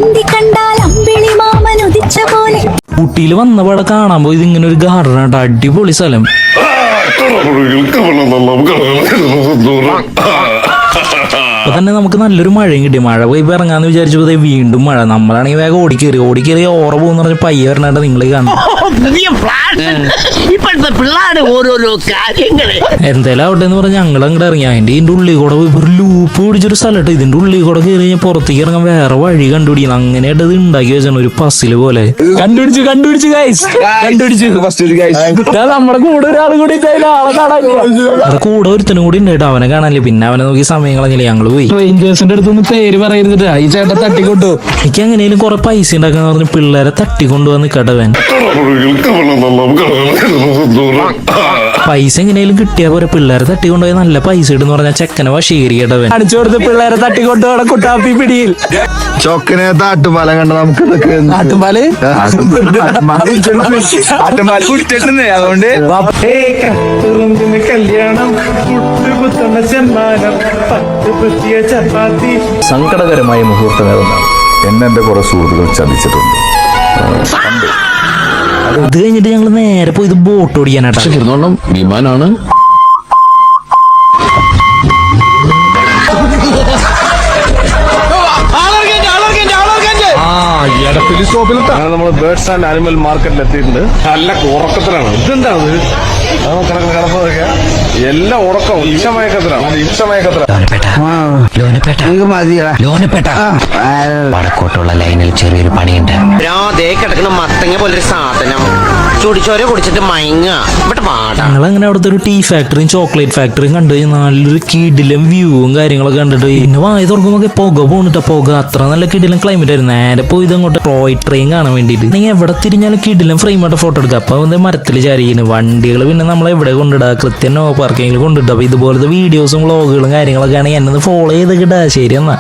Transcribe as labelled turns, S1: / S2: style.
S1: അന്തി കണ്ടാൽ അമ്പിളി മാമൻ ഉദിച്ച പോലെ.
S2: ഊട്ടിയിൽ വന്നപാടെ കാണാൻ പോയി ഇതിങ്ങനെ ഒരു ഗാർഡൻ ആട്ടോ, അടിപൊളി സ്ഥലം. അപ്പൊ തന്നെ നമുക്ക് നല്ലൊരു മഴയും കിട്ടി. മഴ പോയി ഇറങ്ങാന്ന് വിചാരിച്ചപ്പോ വീണ്ടും മഴ. നമ്മളാണെങ്കിൽ വേഗം ഓടിക്കേറി ഓറ പോകുന്ന പറഞ്ഞ പയ്യ വരണായിട്ട് നിങ്ങൾ കാണും. എന്തായാലും അവിടെ എന്ന് പറഞ്ഞാൽ ഞങ്ങൾ അങ്ങോട്ട് ഇറങ്ങി. ഇതിന്റെ ഉള്ളിൽ കൂടെ ഒരു ലൂപ്പ് പിടിച്ചൊരു സ്ഥലത്ത് ഇതിന്റെ ഉള്ളിൽ കൂടെ കയറി കഴിഞ്ഞാൽ പുറത്തേക്ക് ഇറങ്ങാൻ വേറെ വഴി കണ്ടുപിടിക്കണം. അങ്ങനെയായിട്ട് ഇത് ഉണ്ടാക്കി വെച്ചാണ് ഒരു പസില് പോലെ. കണ്ടുപിടിച്ചു ഗൈസ്, നമ്മുടെ കൂടെ ഒരാൾ കൂടി ആളെ കാണാനില്ല. കൂടെ ഒരുത്തനും കൂടി ഉണ്ടായിട്ട് അവനെ കാണാനില്ല. പിന്നെ അവനെ നോക്കി സമയം കളഞ്ഞില്ല. ഞങ്ങള് പോയി റേഞ്ചേഴ്സിന്റെ അടുത്തൊന്നും പേര് പറയരുത്, ഈ ചേട്ടൻ തട്ടിക്കൊണ്ടു. എനിക്ക് എങ്ങനെയും കുറെ പൈസ ഉണ്ടാക്കാന്ന് പറഞ്ഞ് പിള്ളേരെ തട്ടിക്കൊണ്ടുവന്ന് നിക്കട്ടവൻ. പൈസ എങ്ങനെയും കിട്ടിയാ പോലെ പിള്ളേരെ തട്ടിക്കൊണ്ടുപോയി നല്ല പൈസ ഇടുന്ന് പറഞ്ഞാൽ ചെക്കനെ വശീകരിക്കട്ടവൻ. കാണിച്ചു കൊടുത്ത് പിള്ളേരെ തട്ടിക്കൊണ്ടുപോകണം കുട്ടാപ്പി പിടിയിൽ.
S3: ചൊക്കനെ താട്ടുപാലം കണ്ട നമുക്ക്
S2: ആട്ടുംപാല്
S3: അതുകൊണ്ട്
S2: കല്യാണം
S4: സങ്കടകരമായ മുഹൂർത്തം ഏതെന്നാണ് എന്നെ കുറെ സുഹൃത്തുക്കൾ ചതിച്ചിട്ടുണ്ട്.
S2: അത് കഴിഞ്ഞിട്ട് ഞങ്ങൾ നേരെ പോയി ഇത് ബോട്ട് ഓടിക്കാനായിട്ട്.
S4: കിടന്നോളം വിമാനാണ്.
S3: നമ്മൾ ബേർഡ്സ് ആൻഡ് ആനിമൽ മാർക്കറ്റിൽ എത്തിയിട്ടുണ്ട്. നല്ല ഉറക്കത്തിലാണ്. ഇതെന്താണ് കിടന്നതൊക്കെ എല്ലാം ഉറക്കം ഇഷ്ടമയക്കത്തിലാണ്.
S5: വടക്കോട്ടുള്ള ലൈനിൽ ചെറിയൊരു പണിയുണ്ട്. കിടക്കുന്ന മത്തങ്ങ പോലൊരു സാധനം ചുടിച്ചോര കുടിച്ചിട്ട് മയങ്ങ പാടാ.
S2: ഞങ്ങൾ അങ്ങനെ അവിടുത്തെ ഒരു ടീ ഫാക്ടറിയും ചോക്ലേറ്റ് ഫാക്ടറിയും കണ്ടു. നല്ലൊരു കിടിലും വ്യൂവും കാര്യങ്ങളൊക്കെ കണ്ടിട്ട് പിന്നെ വായ തുറക്കുമ്പോ പുക പോണിട്ട പുക. അത്ര നല്ല കിടിലും ക്ലൈമറ്റ് ആയിരുന്നു. നേരെ പോയി ഇതങ്ങോട്ട് ടോയ് ട്രെയിൻ കാണാൻ വേണ്ടിയിട്ട്. നിങ്ങൾ എവിടെ തിരിഞ്ഞാലും കിടിലും ഫ്രെയിം ആയിട്ട് ഫോട്ടോ എടുക്കുക. അപ്പൊ മരത്തിൽ ചാരിക്കുന്നു വണ്ടികൾ. പിന്നെ നമ്മളെ എവിടെ കൊണ്ടിടുക, കൃത്യം നോ പാർക്കിങ്ങിൽ കൊണ്ടിടുക. അപ്പൊ ഇതുപോലത്തെ വീഡിയോസും വ്ളോഗുകളും കാര്യങ്ങളൊക്കെ ആണെങ്കിൽ എന്നെ ഫോളോ ചെയ്ത് കിട്ടുക. ശരി എന്നാ.